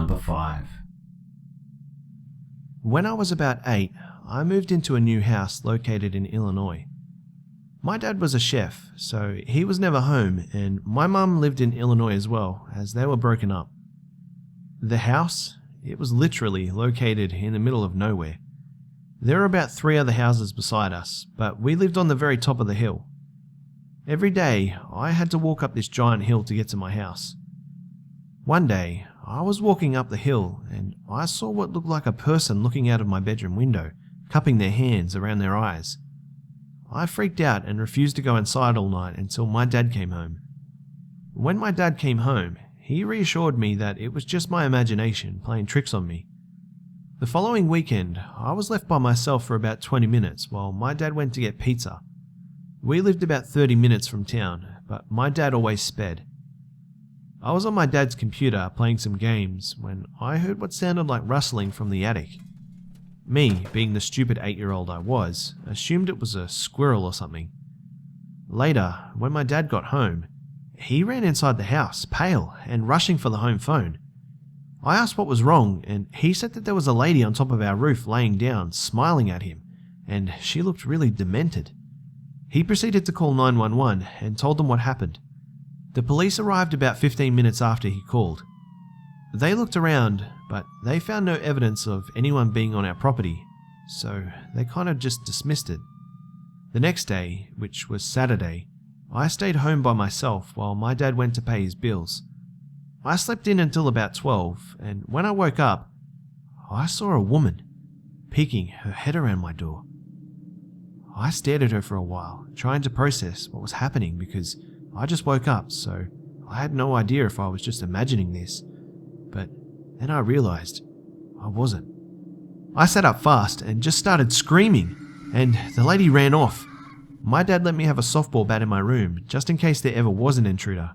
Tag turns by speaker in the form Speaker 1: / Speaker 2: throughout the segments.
Speaker 1: Number 5.
Speaker 2: When I was about 8, I moved into a new house located in Illinois. My dad was a chef, so he was never home, and my mum lived in Illinois as well, as they were broken up. The house, it was literally located in the middle of nowhere. There were about 3 other houses beside us, but we lived on the very top of the hill. Every day, I had to walk up this giant hill to get to my house. One day, I was walking up the hill and I saw what looked like a person looking out of my bedroom window, cupping their hands around their eyes. I freaked out and refused to go inside all night until my dad came home. When my dad came home, he reassured me that it was just my imagination playing tricks on me. The following weekend, I was left by myself for about 20 minutes while my dad went to get pizza. We lived about 30 minutes from town, but my dad always sped. I was on my dad's computer playing some games when I heard what sounded like rustling from the attic. Me, being the stupid 8-year-old I was, assumed it was a squirrel or something. Later, when my dad got home, he ran inside the house, pale and rushing for the home phone. I asked what was wrong, and he said that there was a lady on top of our roof laying down, smiling at him, and she looked really demented. He proceeded to call 911 and told them what happened. The police arrived about 15 minutes after he called. They looked around, but they found no evidence of anyone being on our property, so they kind of just dismissed it. The next day, which was Saturday, I stayed home by myself while my dad went to pay his bills. I slept in until about 12, and when I woke up, I saw a woman peeking her head around my door. I stared at her for a while, trying to process what was happening because I just woke up, so I had no idea if I was just imagining this. But then I realized I wasn't. I sat up fast and just started screaming, and the lady ran off. My dad let me have a softball bat in my room, just in case there ever was an intruder.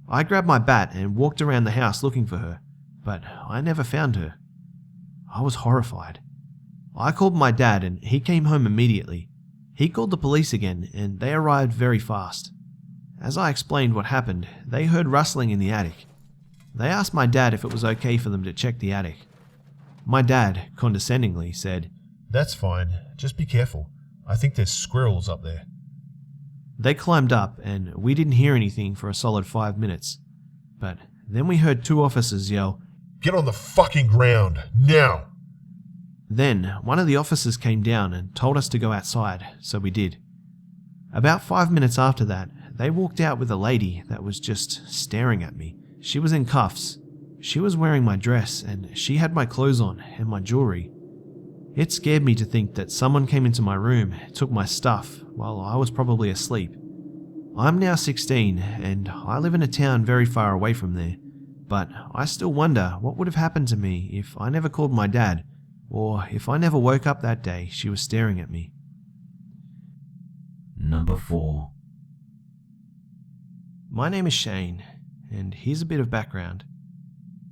Speaker 2: I grabbed my bat and walked around the house looking for her, but I never found her. I was horrified. I called my dad and he came home immediately. He called the police again and they arrived very fast. As I explained what happened, they heard rustling in the attic. They asked my dad if it was okay for them to check the attic. My dad, condescendingly, said,
Speaker 3: "That's fine, just be careful. I think there's squirrels up there."
Speaker 2: They climbed up and we didn't hear anything for a solid 5 minutes. But then we heard 2 officers yell,
Speaker 3: "Get on the fucking ground, now!"
Speaker 2: Then one of the officers came down and told us to go outside, so we did. About 5 minutes after that, they walked out with a lady that was just staring at me. She was in cuffs. She was wearing my dress and she had my clothes on and my jewelry. It scared me to think that someone came into my room, took my stuff, while I was probably asleep. I'm now 16 and I live in a town very far away from there, but I still wonder what would have happened to me if I never called my dad, or if I never woke up that day she was staring at me.
Speaker 1: Number 4.
Speaker 2: My name is Shane, and here's a bit of background.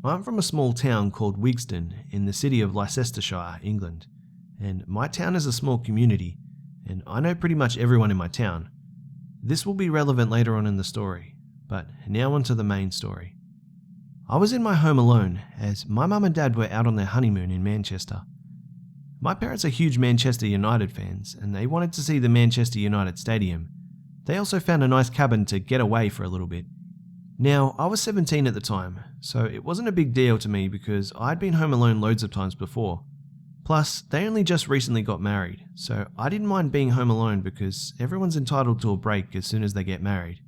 Speaker 2: I'm from a small town called Wigston in the city of Leicestershire, England, and my town is a small community, and I know pretty much everyone in my town. This will be relevant later on in the story, but now on to the main story. I was in my home alone as my mum and dad were out on their honeymoon in Manchester. My parents are huge Manchester United fans, and they wanted to see the Manchester United Stadium. They also found a nice cabin to get away for a little bit. Now, I was 17 at the time, so it wasn't a big deal to me because I'd been home alone loads of times before. Plus, they only just recently got married, so I didn't mind being home alone because everyone's entitled to a break as soon as they get married.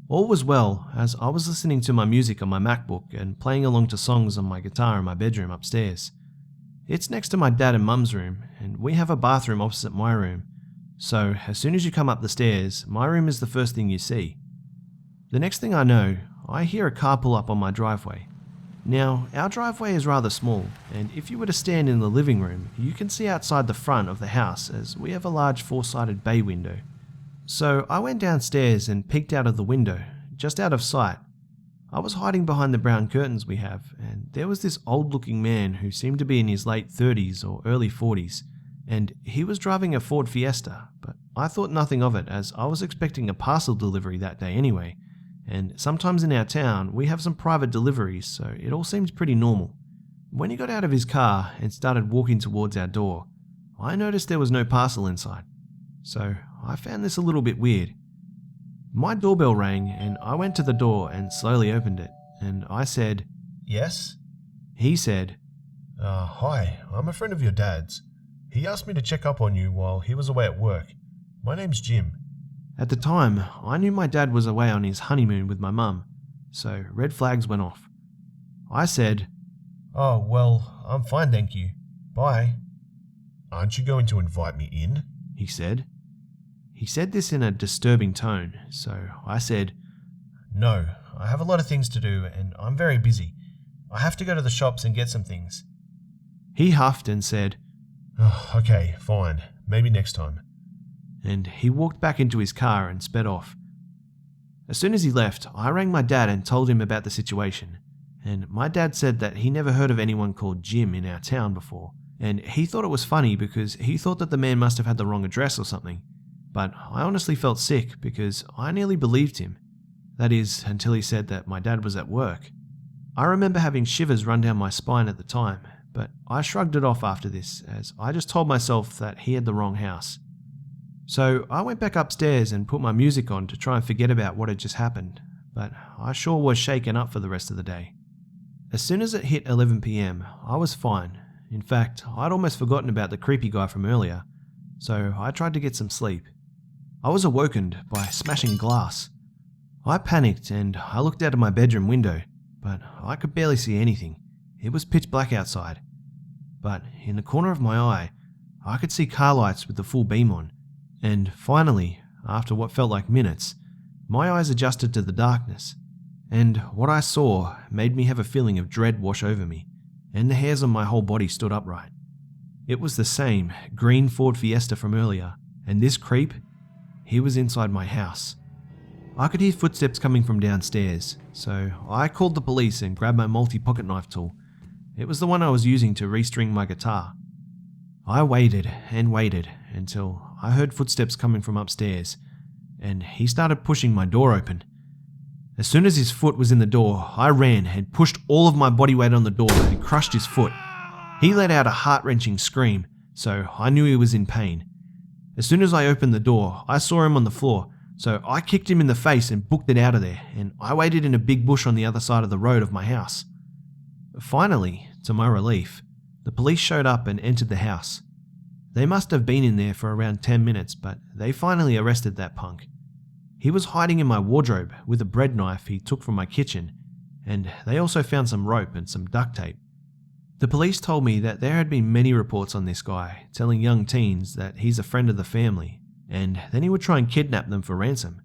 Speaker 2: All was well as I was listening to my music on my MacBook and playing along to songs on my guitar in my bedroom upstairs. It's next to my dad and mum's room, and we have a bathroom opposite my room, so as soon as you come up the stairs, my room is the first thing you see. The next thing I know, I hear a car pull up on my driveway. Now, our driveway is rather small, and if you were to stand in the living room, you can see outside the front of the house as we have a large 4-sided bay window. So I went downstairs and peeked out of the window, just out of sight. I was hiding behind the brown curtains we have, and there was this old-looking man who seemed to be in his late 30s or early 40s, and he was driving a Ford Fiesta, but I thought nothing of it as I was expecting a parcel delivery that day anyway. And sometimes in our town, we have some private deliveries, so it all seemed pretty normal. When he got out of his car and started walking towards our door, I noticed there was no parcel inside, so I found this a little bit weird. My doorbell rang and I went to the door and slowly opened it, and I said,
Speaker 3: Yes?
Speaker 2: He said,
Speaker 3: Hi, I'm a friend of your dad's. He asked me to check up on you while he was away at work. My name's Jim.
Speaker 2: At the time, I knew my dad was away on his honeymoon with my mum, so red flags went off. I said,
Speaker 3: Oh, well, I'm fine, thank you. Bye. Aren't you going to invite me in?
Speaker 2: He said. He said this in a disturbing tone, so I said,
Speaker 3: No, I have a lot of things to do and I'm very busy. I have to go to the shops and get some things.
Speaker 2: He huffed and said,
Speaker 3: Oh, okay, fine. Maybe next time.
Speaker 2: And he walked back into his car and sped off. As soon as he left, I rang my dad and told him about the situation, and my dad said that he never heard of anyone called Jim in our town before, and he thought it was funny because he thought that the man must have had the wrong address or something. But I honestly felt sick because I nearly believed him. That is, until he said that my dad was at work. I remember having shivers run down my spine at the time, but I shrugged it off after this, as I just told myself that he had the wrong house. So I went back upstairs and put my music on to try and forget about what had just happened, but I sure was shaken up for the rest of the day. As soon as it hit 11 PM, I was fine. In fact, I'd almost forgotten about the creepy guy from earlier, so I tried to get some sleep. I was awoken by smashing glass. I panicked and I looked out of my bedroom window, but I could barely see anything. It was pitch black outside. But in the corner of my eye, I could see car lights with the full beam on. And finally, after what felt like minutes, my eyes adjusted to the darkness. And what I saw made me have a feeling of dread wash over me, and the hairs on my whole body stood upright. It was the same green Ford Fiesta from earlier, and this creep, he was inside my house. I could hear footsteps coming from downstairs, so I called the police and grabbed my multi-pocket knife tool. It was the one I was using to restring my guitar. I waited and waited until I heard footsteps coming from upstairs, and he started pushing my door open. As soon as his foot was in the door, I ran and pushed all of my body weight on the door and crushed his foot. He let out a heart-wrenching scream, so I knew he was in pain. As soon as I opened the door, I saw him on the floor, so I kicked him in the face and booked it out of there, and I waited in a big bush on the other side of the road of my house. Finally, to my relief, the police showed up and entered the house. They must have been in there for around 10 minutes, but they finally arrested that punk. He was hiding in my wardrobe with a bread knife he took from my kitchen, and they also found some rope and some duct tape. The police told me that there had been many reports on this guy, telling young teens that he's a friend of the family, and then he would try and kidnap them for ransom.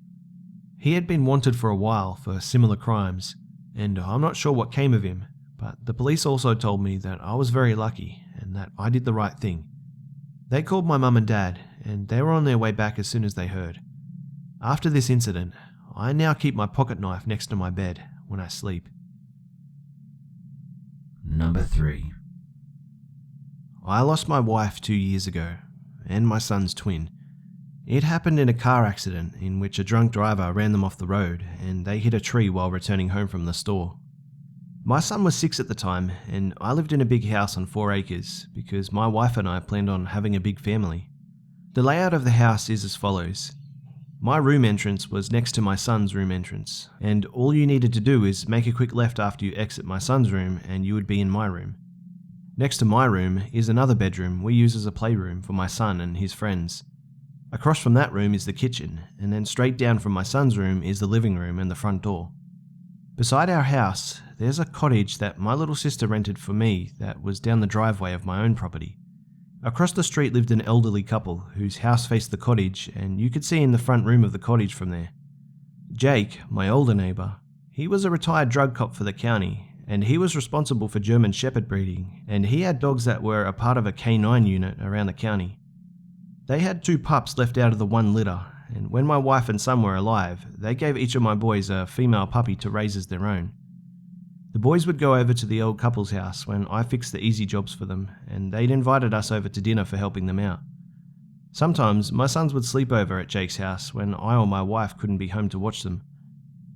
Speaker 2: He had been wanted for a while for similar crimes, and I'm not sure what came of him, but the police also told me that I was very lucky and that I did the right thing. They called my mum and dad, and they were on their way back as soon as they heard. After this incident, I now keep my pocket knife next to my bed when I sleep.
Speaker 1: Number 3.
Speaker 2: I lost my wife 2 years ago, and my son's twin. It happened in a car accident in which a drunk driver ran them off the road and they hit a tree while returning home from the store. My son was 6 at the time, and I lived in a big house on 4 acres because my wife and I planned on having a big family. The layout of the house is as follows. My room entrance was next to my son's room entrance, and all you needed to do is make a quick left after you exit my son's room and you would be in my room. Next to my room is another bedroom we use as a playroom for my son and his friends. Across from that room is the kitchen, and then straight down from my son's room is the living room and the front door. Beside our house, there's a cottage that my little sister rented for me that was down the driveway of my own property. Across the street lived an elderly couple whose house faced the cottage, and you could see in the front room of the cottage from there. Jake, my older neighbour, he was a retired drug cop for the county, and he was responsible for German Shepherd breeding, and he had dogs that were a part of a K9 unit around the county. They had 2 pups left out of the one litter, and when my wife and son were alive, they gave each of my boys a female puppy to raise as their own. The boys would go over to the old couple's house when I fixed the easy jobs for them, and they'd invited us over to dinner for helping them out. Sometimes my sons would sleep over at Jake's house when I or my wife couldn't be home to watch them.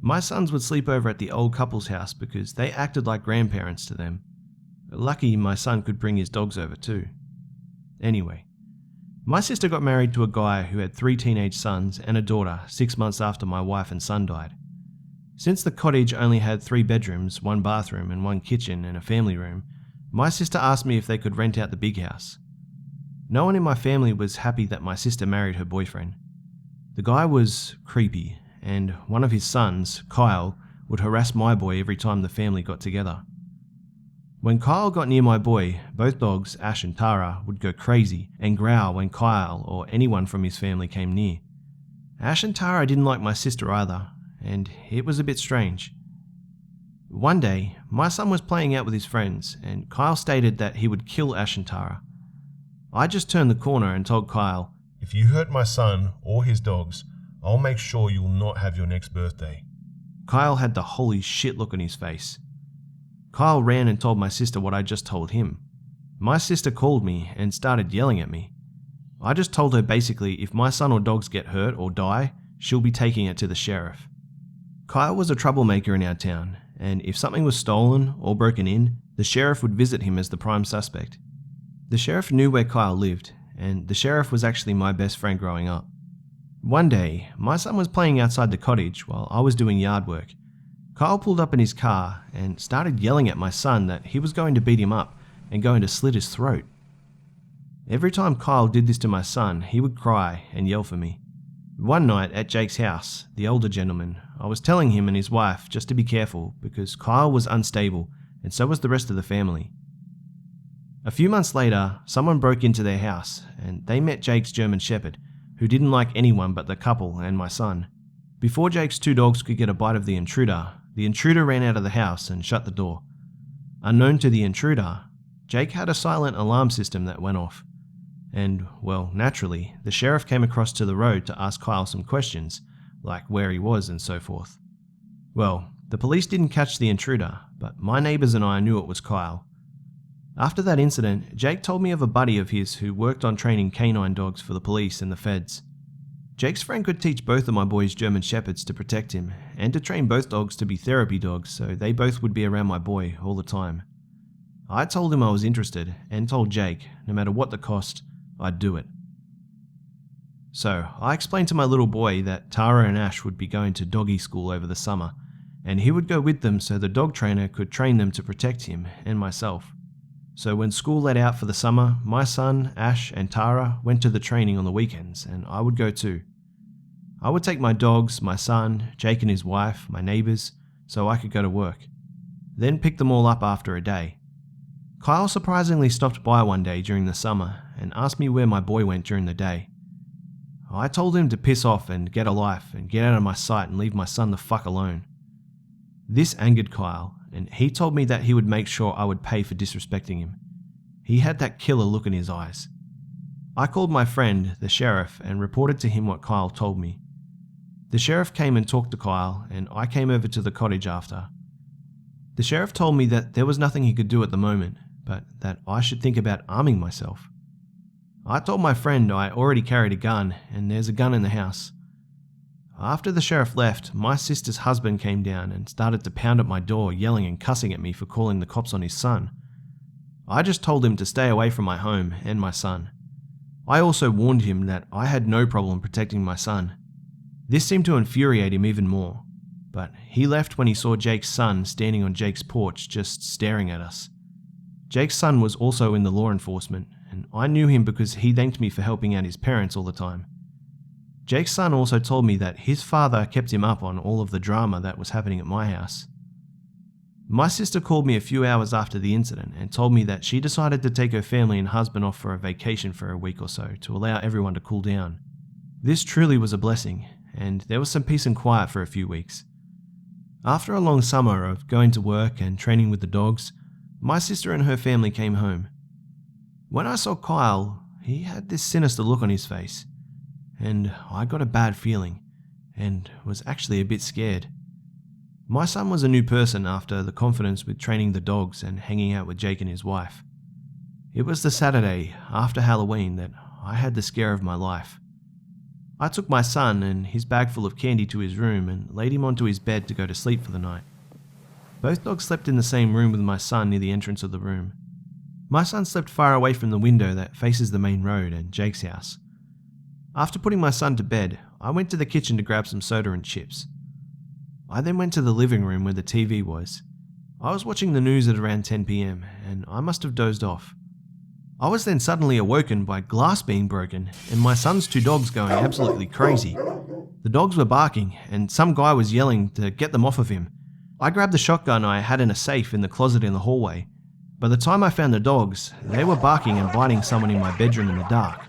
Speaker 2: My sons would sleep over at the old couple's house because they acted like grandparents to them. Lucky my son could bring his dogs over too. Anyway, my sister got married to a guy who had 3 teenage sons and a daughter 6 months after my wife and son died. Since the cottage only had 3 bedrooms, 1 bathroom and 1 kitchen and a family room, my sister asked me if they could rent out the big house. No one in my family was happy that my sister married her boyfriend. The guy was creepy, and one of his sons, Kyle, would harass my boy every time the family got together. When Kyle got near my boy, both dogs, Ash and Tara, would go crazy and growl when Kyle or anyone from his family came near. Ash and Tara didn't like my sister either, and it was a bit strange. One day, my son was playing out with his friends, and Kyle stated that he would kill Ash and Tara. I just turned the corner and told Kyle,
Speaker 3: "If you hurt my son or his dogs, I'll make sure you will not have your next birthday."
Speaker 2: Kyle had the holy shit look on his face. Kyle ran and told my sister what I just told him. My sister called me and started yelling at me. I just told her basically if my son or dogs get hurt or die, she'll be taking it to the sheriff. Kyle was a troublemaker in our town, and if something was stolen or broken in, the sheriff would visit him as the prime suspect. The sheriff knew where Kyle lived, and the sheriff was actually my best friend growing up. One day, my son was playing outside the cottage while I was doing yard work. Kyle pulled up in his car and started yelling at my son that he was going to beat him up and going to slit his throat. Every time Kyle did this to my son, he would cry and yell for me. One night at Jake's house, the older gentleman, I was telling him and his wife just to be careful because Kyle was unstable and so was the rest of the family. A few months later, someone broke into their house and they met Jake's German Shepherd, who didn't like anyone but the couple and my son. Before Jake's 2 dogs could get a bite of the intruder ran out of the house and shut the door. Unknown to the intruder, Jake had a silent alarm system that went off. And, well, naturally, the sheriff came across to the road to ask Kyle some questions, like where he was and so forth. Well, the police didn't catch the intruder, but my neighbours and I knew it was Kyle. After that incident, Jake told me of a buddy of his who worked on training canine dogs for the police and the feds. Jake's friend could teach both of my boys German Shepherds to protect him, and to train both dogs to be therapy dogs so they both would be around my boy all the time. I told him I was interested, and told Jake, no matter what the cost, I'd do it. So, I explained to my little boy that Tara and Ash would be going to doggy school over the summer, and he would go with them so the dog trainer could train them to protect him and myself. So when school let out for the summer, my son, Ash and Tara went to the training on the weekends, and I would go too. I would take my dogs, my son, Jake and his wife, my neighbours, so I could go to work. Then pick them all up after a day. Kyle surprisingly stopped by one day during the summer and asked me where my boy went during the day. I told him to piss off and get a life and get out of my sight and leave my son the fuck alone. This angered Kyle, and he told me that he would make sure I would pay for disrespecting him. He had that killer look in his eyes. I called my friend, the sheriff, and reported to him what Kyle told me. The sheriff came and talked to Kyle, and I came over to the cottage after. The sheriff told me that there was nothing he could do at the moment, but that I should think about arming myself. I told my friend I already carried a gun, and there's a gun in the house. After the sheriff left, my sister's husband came down and started to pound at my door, yelling and cussing at me for calling the cops on his son. I just told him to stay away from my home and my son. I also warned him that I had no problem protecting my son. This seemed to infuriate him even more, but he left when he saw Jake's son standing on Jake's porch just staring at us. Jake's son was also in the law enforcement, and I knew him because he thanked me for helping out his parents all the time. Jake's son also told me that his father kept him up on all of the drama that was happening at my house. My sister called me a few hours after the incident and told me that she decided to take her family and husband off for a vacation for a week or so to allow everyone to cool down. This truly was a blessing, and there was some peace and quiet for a few weeks. After a long summer of going to work and training with the dogs, my sister and her family came home. When I saw Kyle, he had this sinister look on his face, and I got a bad feeling, and was actually a bit scared. My son was a new person after the confidence with training the dogs and hanging out with Jake and his wife. It was the Saturday after Halloween that I had the scare of my life. I took my son and his bag full of candy to his room and laid him onto his bed to go to sleep for the night. Both dogs slept in the same room with my son near the entrance of the room. My son slept far away from the window that faces the main road and Jake's house. After putting my son to bed, I went to the kitchen to grab some soda and chips. I then went to the living room where the TV was. I was watching the news at around 10 p.m. and I must have dozed off. I was then suddenly awoken by glass being broken and my son's two dogs going absolutely crazy. The dogs were barking and some guy was yelling to get them off of him. I grabbed the shotgun I had in a safe in the closet in the hallway. By the time I found the dogs, they were barking and biting someone in my bedroom in the dark.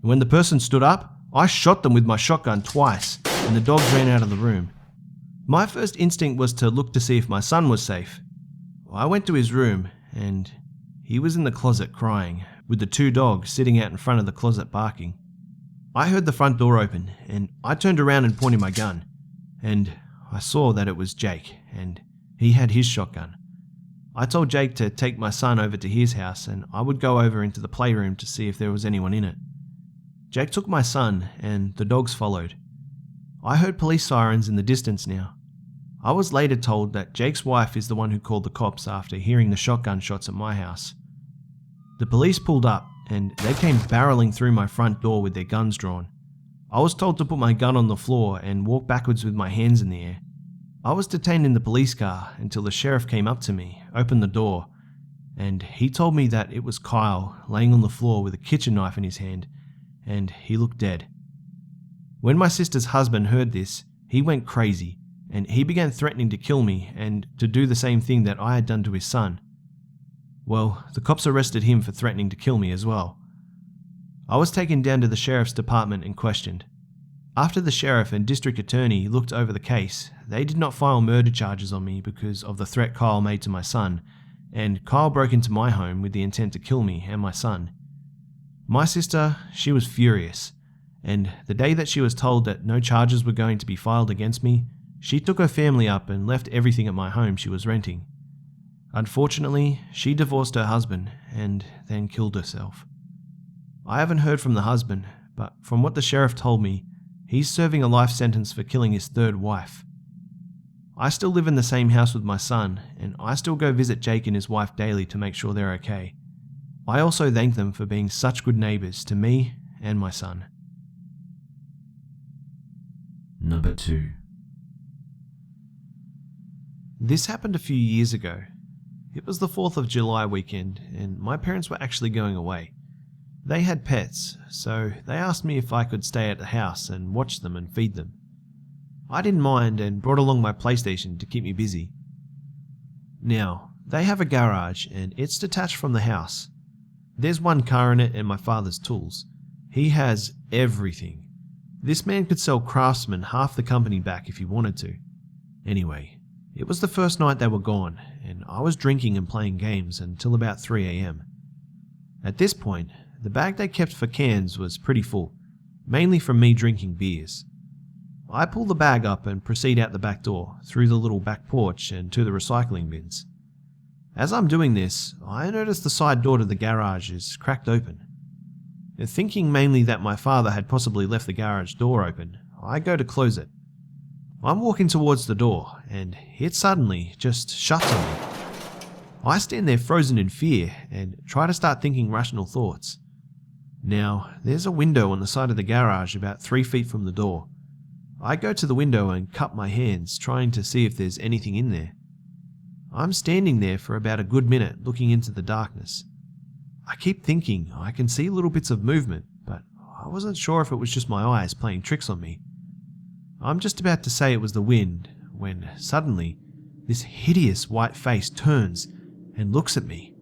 Speaker 2: When the person stood up, I shot them with my shotgun twice and the dogs ran out of the room. My first instinct was to look to see if my son was safe. I went to his room and he was in the closet crying, with the two dogs sitting out in front of the closet barking. I heard the front door open and I turned around and pointed my gun, and I saw that it was Jake and he had his shotgun. I told Jake to take my son over to his house and I would go over into the playroom to see if there was anyone in it. Jake took my son and the dogs followed. I heard police sirens in the distance now. I was later told that Jake's wife is the one who called the cops after hearing the shotgun shots at my house. The police pulled up and they came barreling through my front door with their guns drawn. I was told to put my gun on the floor and walk backwards with my hands in the air. I was detained in the police car until the sheriff came up to me, opened the door, and he told me that it was Kyle laying on the floor with a kitchen knife in his hand, and he looked dead. When my sister's husband heard this, he went crazy, and he began threatening to kill me and to do the same thing that I had done to his son. Well, the cops arrested him for threatening to kill me as well. I was taken down to the sheriff's department and questioned. After the sheriff and district attorney looked over the case, they did not file murder charges on me because of the threat Kyle made to my son, and Kyle broke into my home with the intent to kill me and my son. My sister, she was furious, and the day that she was told that no charges were going to be filed against me, she took her family up and left everything at my home she was renting. Unfortunately, she divorced her husband and then killed herself. I haven't heard from the husband, but from what the sheriff told me, he's serving a life sentence for killing his third wife. I still live in the same house with my son, and I still go visit Jake and his wife daily to make sure they're okay. I also thank them for being such good neighbours to me and my son.
Speaker 1: Number 2.
Speaker 2: This happened a few years ago. It was the 4th of July weekend, and my parents were actually going away. They had pets, so they asked me if I could stay at the house and watch them and feed them. I didn't mind and brought along my PlayStation to keep me busy. Now, they have a garage and it's detached from the house. There's one car in it and my father's tools. He has everything. This man could sell Craftsman half the company back if he wanted to. Anyway, it was the first night they were gone, and I was drinking and playing games until about 3 a.m. At this point, the bag they kept for cans was pretty full, mainly from me drinking beers. I pull the bag up and proceed out the back door, through the little back porch and to the recycling bins. As I'm doing this, I notice the side door to the garage is cracked open. Thinking mainly that my father had possibly left the garage door open, I go to close it. I'm walking towards the door, and it suddenly just shuts on me. I stand there frozen in fear and try to start thinking rational thoughts. Now, there's a window on the side of the garage about 3 feet from the door. I go to the window and cup my hands, trying to see if there's anything in there. I'm standing there for about a good minute looking into the darkness. I keep thinking I can see little bits of movement, but I wasn't sure if it was just my eyes playing tricks on me. I'm just about to say it was the wind when suddenly this hideous white face turns and looks at me.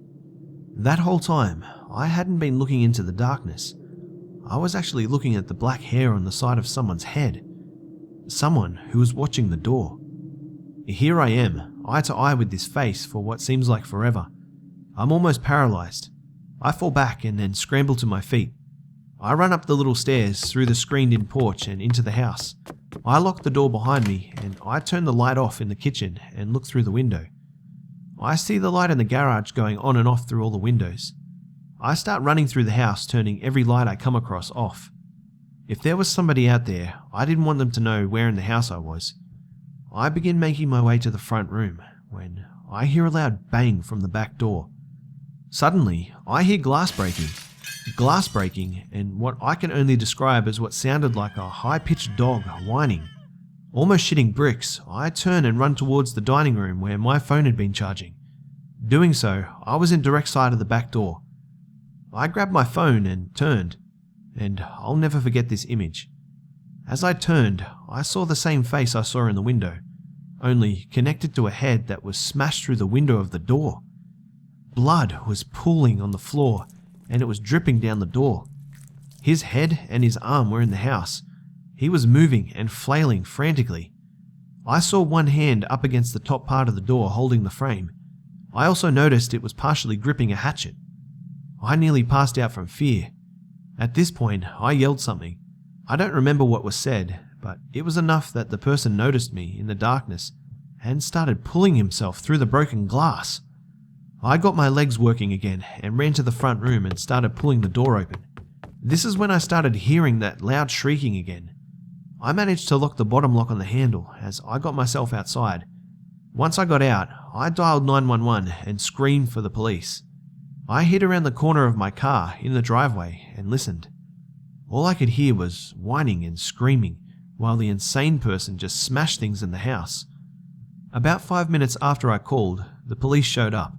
Speaker 2: That whole time, I hadn't been looking into the darkness. I was actually looking at the black hair on the side of someone's head. Someone who was watching the door. Here I am, eye to eye with this face for what seems like forever. I'm almost paralyzed. I fall back and then scramble to my feet. I run up the little stairs through the screened-in porch and into the house. I lock the door behind me and I turn the light off in the kitchen and look through the window. I see the light in the garage going on and off through all the windows. I start running through the house, turning every light I come across off. If there was somebody out there, I didn't want them to know where in the house I was. I begin making my way to the front room, when I hear a loud bang from the back door. Suddenly, I hear glass breaking, and what I can only describe as what sounded like a high-pitched dog whining. Almost shitting bricks, I turn and run towards the dining room where my phone had been charging. Doing so, I was in direct sight of the back door. I grabbed my phone and turned, and I'll never forget this image. As I turned, I saw the same face I saw in the window, only connected to a head that was smashed through the window of the door. Blood was pooling on the floor, and it was dripping down the door. His head and his arm were in the house. He was moving and flailing frantically. I saw one hand up against the top part of the door holding the frame. I also noticed it was partially gripping a hatchet. I nearly passed out from fear. At this point, I yelled something. I don't remember what was said, but it was enough that the person noticed me in the darkness and started pulling himself through the broken glass. I got my legs working again and ran to the front room and started pulling the door open. This is when I started hearing that loud shrieking again. I managed to lock the bottom lock on the handle as I got myself outside. Once I got out, I dialed 911 and screamed for the police. I hid around the corner of my car in the driveway and listened. All I could hear was whining and screaming while the insane person just smashed things in the house. About 5 minutes after I called, the police showed up.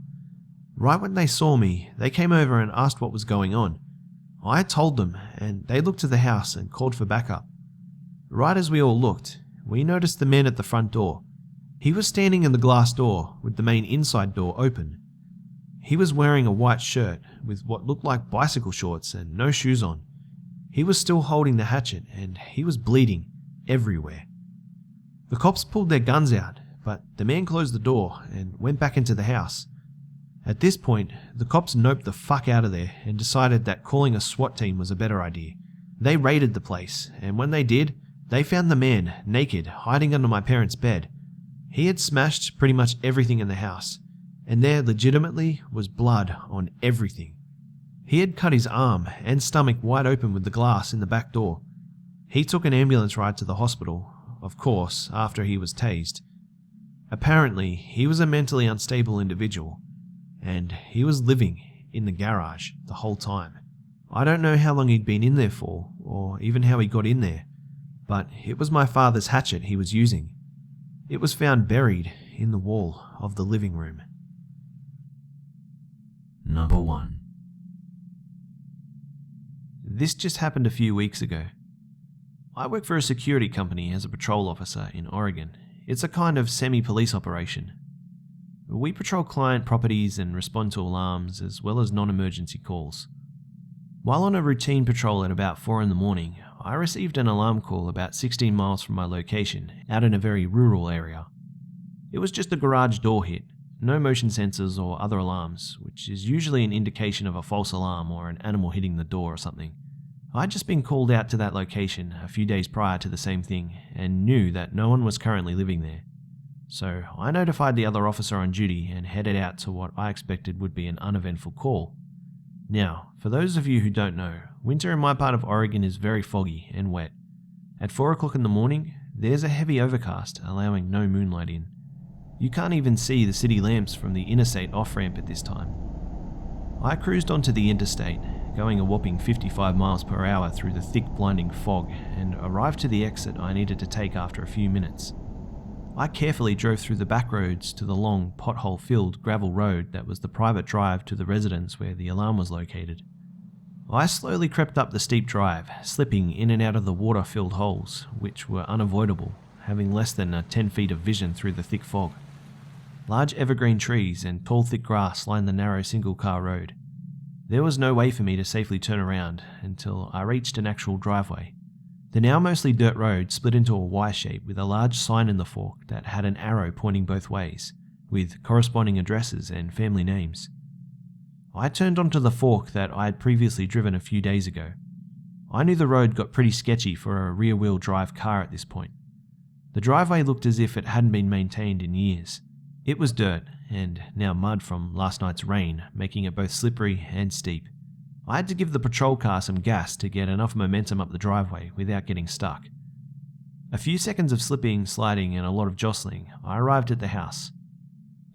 Speaker 2: Right when they saw me, they came over and asked what was going on. I told them, and they looked to the house and called for backup. Right as we all looked, we noticed the man at the front door. He was standing in the glass door with the main inside door open. He was wearing a white shirt with what looked like bicycle shorts and no shoes on. He was still holding the hatchet and he was bleeding everywhere. The cops pulled their guns out, but the man closed the door and went back into the house. At this point, the cops noped the fuck out of there and decided that calling a SWAT team was a better idea. They raided the place, and when they did, they found the man naked, hiding under my parents' bed. He had smashed pretty much everything in the house, and there legitimately was blood on everything. He had cut his arm and stomach wide open with the glass in the back door. He took an ambulance ride to the hospital, of course, after he was tased. Apparently, he was a mentally unstable individual, and he was living in the garage the whole time. I don't know how long he'd been in there for, or even how he got in there, but it was my father's hatchet he was using. It was found buried in the wall of the living room.
Speaker 1: Number 1.
Speaker 2: This just happened a few weeks ago. I work for a security company as a patrol officer in Oregon. It's a kind of semi-police operation. We patrol client properties and respond to alarms as well as non-emergency calls. While on a routine patrol at about 4 in the morning, I received an alarm call about 16 miles from my location, out in a very rural area. It was just a garage door hit, no motion sensors or other alarms, which is usually an indication of a false alarm or an animal hitting the door or something. I'd just been called out to that location a few days prior to the same thing and knew that no one was currently living there. So I notified the other officer on duty and headed out to what I expected would be an uneventful call. Now, for those of you who don't know, winter in my part of Oregon is very foggy and wet. At 4 o'clock in the morning, there's a heavy overcast allowing no moonlight in. You can't even see the city lamps from the interstate off-ramp at this time. I cruised onto the interstate, going a whopping 55 miles per hour through the thick blinding fog, and arrived to the exit I needed to take after a few minutes. I carefully drove through the back roads to the long, pothole-filled gravel road that was the private drive to the residence where the alarm was located. I slowly crept up the steep drive, slipping in and out of the water-filled holes, which were unavoidable, having less than 10 feet of vision through the thick fog. Large evergreen trees and tall thick grass lined the narrow single-car road. There was no way for me to safely turn around until I reached an actual driveway. The now mostly dirt road split into a Y shape with a large sign in the fork that had an arrow pointing both ways, with corresponding addresses and family names. I turned onto the fork that I had previously driven a few days ago. I knew the road got pretty sketchy for a rear-wheel drive car at this point. The driveway looked as if it hadn't been maintained in years. It was dirt, and now mud from last night's rain, making it both slippery and steep. I had to give the patrol car some gas to get enough momentum up the driveway without getting stuck. A few seconds of slipping, sliding, and a lot of jostling, I arrived at the house.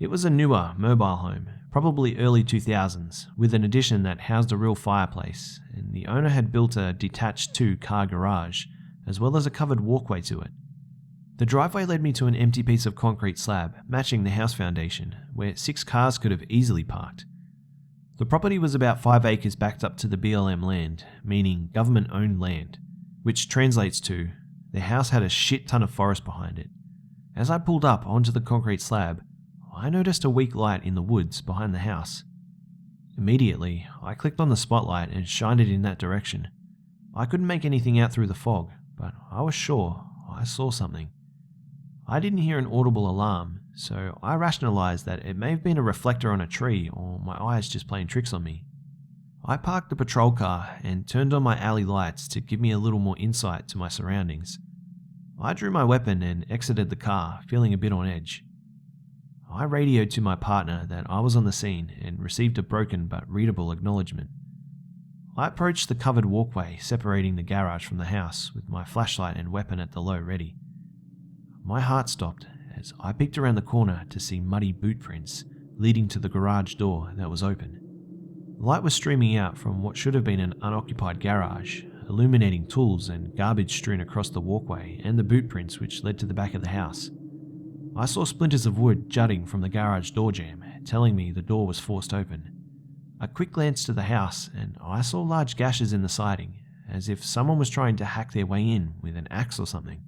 Speaker 2: It was a newer, mobile home, probably early 2000s, with an addition that housed a real fireplace, and the owner had built a detached 2-car garage, as well as a covered walkway to it. The driveway led me to an empty piece of concrete slab, matching the house foundation, where 6 cars could have easily parked. The property was about 5 acres backed up to the BLM land, meaning government-owned land, which translates to, the house had a shit ton of forest behind it. As I pulled up onto the concrete slab, I noticed a weak light in the woods behind the house. Immediately, I clicked on the spotlight and shined it in that direction. I couldn't make anything out through the fog, but I was sure I saw something. I didn't hear an audible alarm, so I rationalized that it may have been a reflector on a tree or my eyes just playing tricks on me. I parked the patrol car and turned on my alley lights to give me a little more insight to my surroundings. I drew my weapon and exited the car, feeling a bit on edge. I radioed to my partner that I was on the scene and received a broken but readable acknowledgement. I approached the covered walkway separating the garage from the house with my flashlight and weapon at the low ready. My heart stopped as I peeked around the corner to see muddy boot prints leading to the garage door that was open. Light was streaming out from what should have been an unoccupied garage, illuminating tools and garbage strewn across the walkway and the boot prints which led to the back of the house. I saw splinters of wood jutting from the garage door jamb, telling me the door was forced open. A quick glance to the house and I saw large gashes in the siding, as if someone was trying to hack their way in with an axe or something.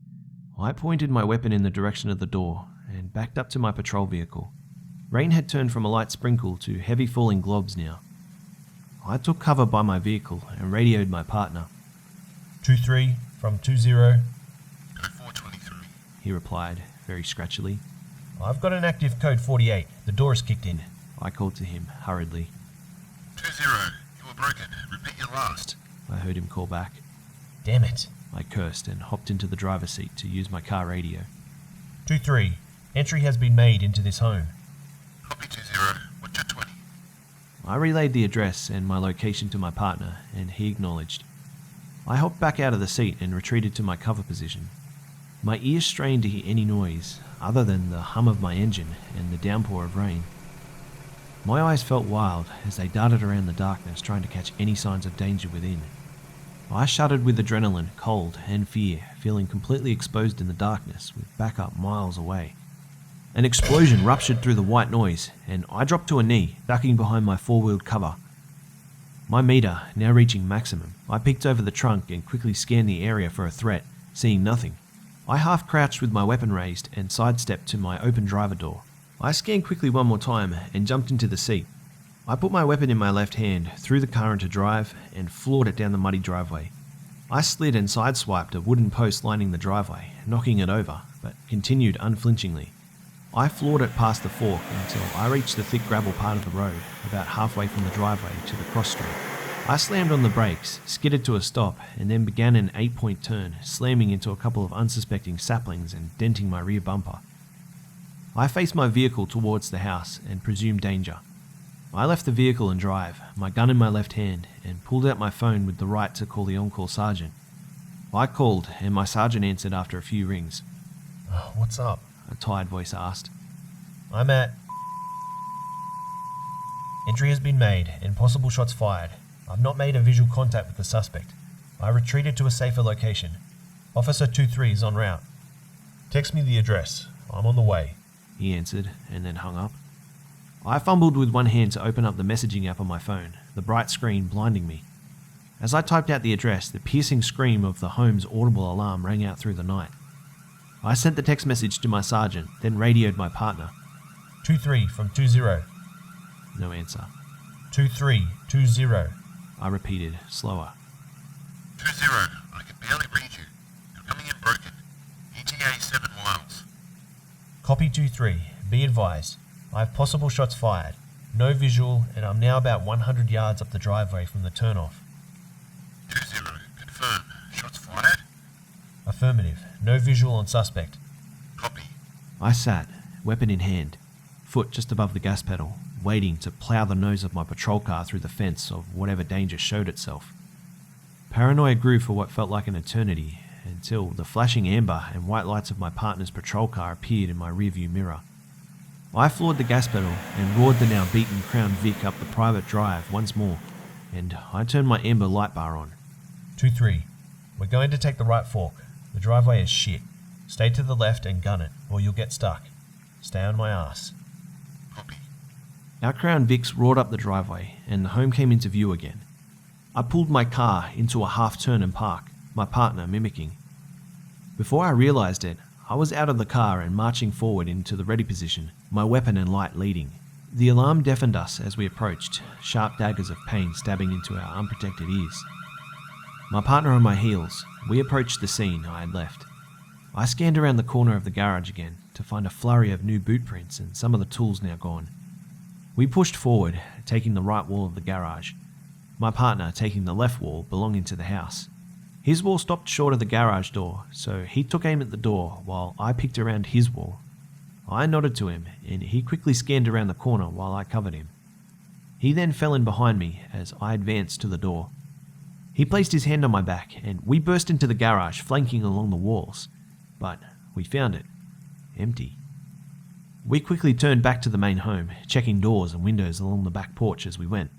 Speaker 2: I pointed my weapon in the direction of the door and backed up to my patrol vehicle. Rain had turned from a light sprinkle to heavy falling globs now. I took cover by my vehicle and radioed my partner.
Speaker 3: 2-3 from 2-0.
Speaker 4: Code 423.
Speaker 2: He replied, very scratchily.
Speaker 3: I've got an active code 48. The door is kicked in.
Speaker 2: I called to him hurriedly.
Speaker 4: 20, you were broken. Repeat your last.
Speaker 2: I heard him call back.
Speaker 3: Damn it.
Speaker 2: I cursed and hopped into the driver's seat to use my car radio.
Speaker 3: 2-3. Entry has been made into this home.
Speaker 4: Copy 20. Watch at 20.
Speaker 2: I relayed the address and my location to my partner, and he acknowledged. I hopped back out of the seat and retreated to my cover position. My ears strained to hear any noise, other than the hum of my engine and the downpour of rain. My eyes felt wild as they darted around the darkness trying to catch any signs of danger within. I shuddered with adrenaline, cold, and fear, feeling completely exposed in the darkness with backup miles away. An explosion ruptured through the white noise, and I dropped to a knee, ducking behind my four-wheeled cover. My meter now reaching maximum, I peeked over the trunk and quickly scanned the area for a threat, seeing nothing. I half crouched with my weapon raised and sidestepped to my open driver door. I scanned quickly one more time and jumped into the seat. I put my weapon in my left hand, threw the car into drive, and floored it down the muddy driveway. I slid and sideswiped a wooden post lining the driveway, knocking it over, but continued unflinchingly. I floored it past the fork until I reached the thick gravel part of the road, about halfway from the driveway to the cross street. I slammed on the brakes, skidded to a stop, and then began an 8-point turn, slamming into a couple of unsuspecting saplings and denting my rear bumper. I faced my vehicle towards the house and presumed danger. I left the vehicle and drive, my gun in my left hand, and pulled out my phone with the right to call the on-call sergeant. I called, and my sergeant answered after a few rings.
Speaker 3: What's up?
Speaker 2: A tired voice asked.
Speaker 3: I'm at... Entry has been made and possible shots fired. I've not made a visual contact with the suspect. I retreated to a safer location. Officer 2-3 is en route. Text me the address. I'm on the way.
Speaker 2: He answered, and then hung up. I fumbled with one hand to open up the messaging app on my phone, the bright screen blinding me. As I typed out the address, the piercing scream of the home's audible alarm rang out through the night. I sent the text message to my sergeant, then radioed my partner.
Speaker 3: 2-3 from 2-0.
Speaker 2: No answer.
Speaker 3: 2-3, 2-0.
Speaker 2: I repeated, slower.
Speaker 4: 20, I can barely read you. You're coming in broken. ETA 7 miles.
Speaker 3: Copy 2-3. Be advised. I have possible shots fired. No visual, and I'm now about 100 yards up the driveway from the turnoff.
Speaker 4: 20, confirm. Shots fired?
Speaker 3: Affirmative. No visual on suspect.
Speaker 4: Copy.
Speaker 2: I sat, weapon in hand, foot just above the gas pedal, waiting to plough the nose of my patrol car through the fence of whatever danger showed itself. Paranoia grew for what felt like an eternity, until the flashing amber and white lights of my partner's patrol car appeared in my rearview mirror. I floored the gas pedal and roared the now beaten Crown Vic up the private drive once more, and I turned my amber light bar on.
Speaker 3: 2-3. We're going to take the right fork. The driveway is shit. Stay to the left and gun it, or you'll get stuck. Stay on my ass.
Speaker 4: Copy.
Speaker 2: Our Crown Vics roared up the driveway, and the home came into view again. I pulled my car into a half-turn and park, my partner mimicking. Before I realised it, I was out of the car and marching forward into the ready position, my weapon and light leading. The alarm deafened us as we approached, sharp daggers of pain stabbing into our unprotected ears. My partner on my heels, we approached the scene I had left. I scanned around the corner of the garage again to find a flurry of new boot prints and some of the tools now gone. We pushed forward, taking the right wall of the garage, my partner taking the left wall belonging to the house. His wall stopped short of the garage door, so he took aim at the door while I picked around his wall. I nodded to him, and he quickly scanned around the corner while I covered him. He then fell in behind me as I advanced to the door. He placed his hand on my back, and we burst into the garage, flanking along the walls. But we found it empty. We quickly turned back to the main home, checking doors and windows along the back porch as we went.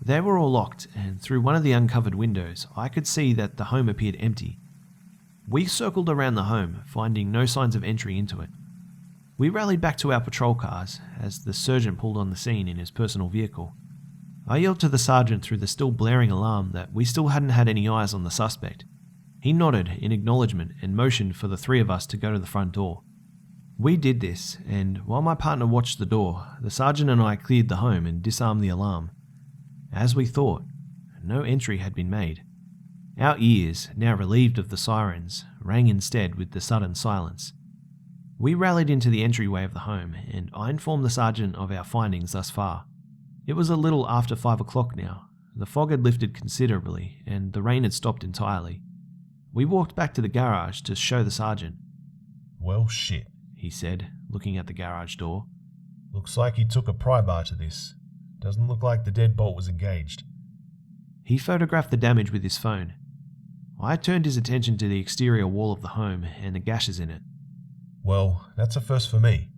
Speaker 2: They were all locked, and through one of the uncovered windows, I could see that the home appeared empty. We circled around the home, finding no signs of entry into it. We rallied back to our patrol cars as the sergeant pulled on the scene in his personal vehicle. I yelled to the sergeant through the still blaring alarm that we still hadn't had any eyes on the suspect. He nodded in acknowledgement and motioned for the three of us to go to the front door. We did this, and while my partner watched the door, the sergeant and I cleared the home and disarmed the alarm. As we thought, no entry had been made. Our ears, now relieved of the sirens, rang instead with the sudden silence. We rallied into the entryway of the home, and I informed the sergeant of our findings thus far. It was a little after 5 o'clock now. The fog had lifted considerably, and the rain had stopped entirely. We walked back to the garage to show the sergeant.
Speaker 3: Well, shit,
Speaker 2: he said, looking at the garage door.
Speaker 3: Looks like he took a pry bar to this. Doesn't look like the deadbolt was engaged.
Speaker 2: He photographed the damage with his phone. I turned his attention to the exterior wall of the home and the gashes in it.
Speaker 3: Well, that's a first for me.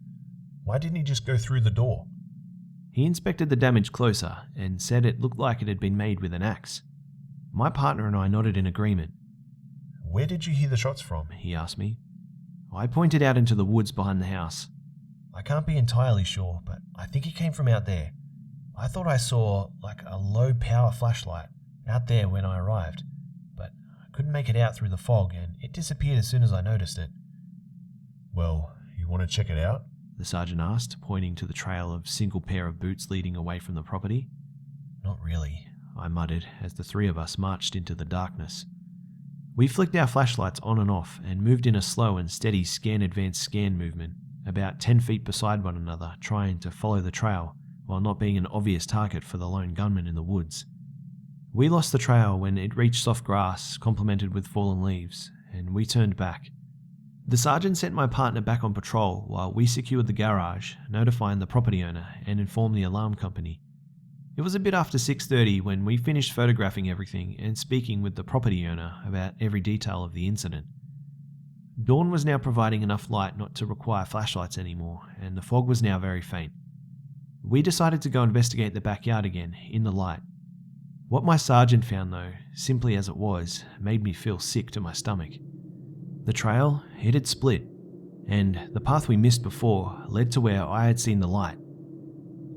Speaker 3: Why didn't he just go through the door?
Speaker 2: He inspected the damage closer and said it looked like it had been made with an axe. My partner and I nodded in agreement.
Speaker 3: Where did you hear the shots from?
Speaker 2: He asked me. I pointed out into the woods behind the house.
Speaker 3: I can't be entirely sure, but I think it came from out there. I thought I saw like a low power flashlight out there when I arrived, but I couldn't make it out through the fog and it disappeared as soon as I noticed it. Well, you want to check it out?
Speaker 2: The sergeant asked, pointing to the trail of single pair of boots leading away from the property.
Speaker 3: Not really,
Speaker 2: I muttered as the three of us marched into the darkness. We flicked our flashlights on and off and moved in a slow and steady scan-advance-scan movement, about 10 feet beside one another, trying to follow the trail while not being an obvious target for the lone gunman in the woods. We lost the trail when it reached soft grass complemented with fallen leaves, and we turned back. The sergeant sent my partner back on patrol while we secured the garage, notifying the property owner and informed the alarm company. It was a bit after 6:30 when we finished photographing everything and speaking with the property owner about every detail of the incident. Dawn was now providing enough light not to require flashlights anymore, and the fog was now very faint. We decided to go investigate the backyard again, in the light. What my sergeant found though, simply as it was, made me feel sick to my stomach. The trail, it had split, and the path we missed before led to where I had seen the light.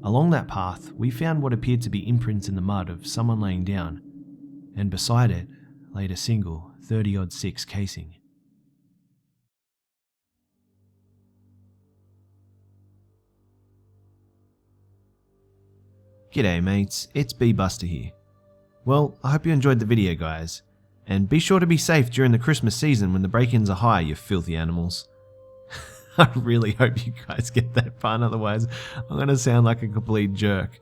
Speaker 2: Along that path, we found what appeared to be imprints in the mud of someone laying down, and beside it laid a single 30-06 casing. G'day mates, it's Busta here. Well, I hope you enjoyed the video guys, and be sure to be safe during the Christmas season when the break-ins are high, you filthy animals. I really hope you guys get that pun, otherwise I'm going to sound like a complete jerk.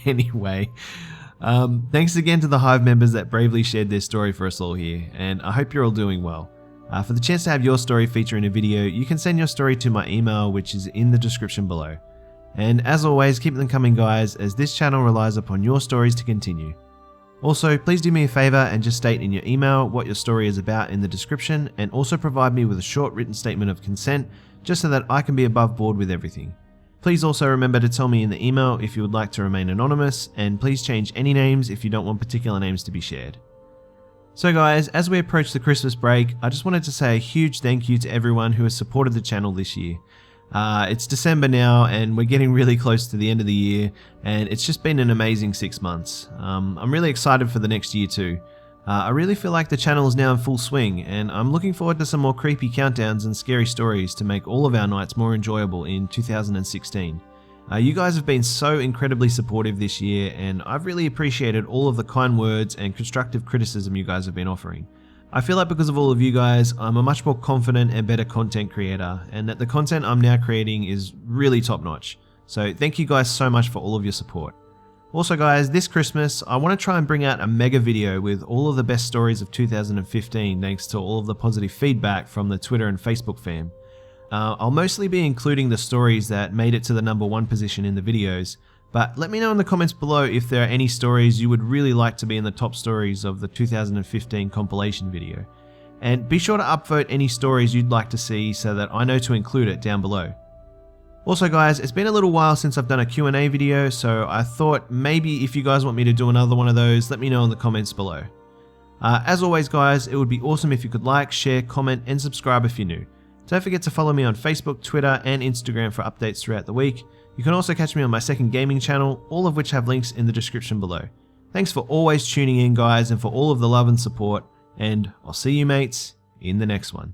Speaker 2: Anyway, thanks again to the Hive members that bravely shared their story for us all here, and I hope you're all doing well. For the chance to have your story feature in a video, you can send your story to my email, which is in the description below. And as always, keep them coming guys, as this channel relies upon your stories to continue. Also, please do me a favor and just state in your email what your story is about in the description, and also provide me with a short written statement of consent just so that I can be above board with everything. Please also remember to tell me in the email if you would like to remain anonymous, and please change any names if you don't want particular names to be shared. So guys, as we approach the Christmas break, I just wanted to say a huge thank you to everyone who has supported the channel this year. It's December now and we're getting really close to the end of the year, and it's just been an amazing 6 months. I'm really excited for the next year too. I really feel like the channel is now in full swing, and I'm looking forward to some more creepy countdowns and scary stories to make all of our nights more enjoyable in 2016. You guys have been so incredibly supportive this year, and I've really appreciated all of the kind words and constructive criticism you guys have been offering. I feel like because of all of you guys, I'm a much more confident and better content creator, and that the content I'm now creating is really top notch. So thank you guys so much for all of your support. Also guys, this Christmas, I want to try and bring out a mega video with all of the best stories of 2015 thanks to all of the positive feedback from the Twitter and Facebook fam. I'll mostly be including the stories that made it to the #1 position in the videos, but let me know in the comments below if there are any stories you would really like to be in the top stories of the 2015 compilation video. And be sure to upvote any stories you'd like to see so that I know to include it down below. Also guys, it's been a little while since I've done a Q&A video, so I thought maybe if you guys want me to do another one of those, let me know in the comments below. As always guys, it would be awesome if you could like, share, comment, and subscribe if you're new. Don't forget to follow me on Facebook, Twitter, and Instagram for updates throughout the week. You can also catch me on my second gaming channel, all of which have links in the description below. Thanks for always tuning in guys, and for all of the love and support, and I'll see you mates in the next one.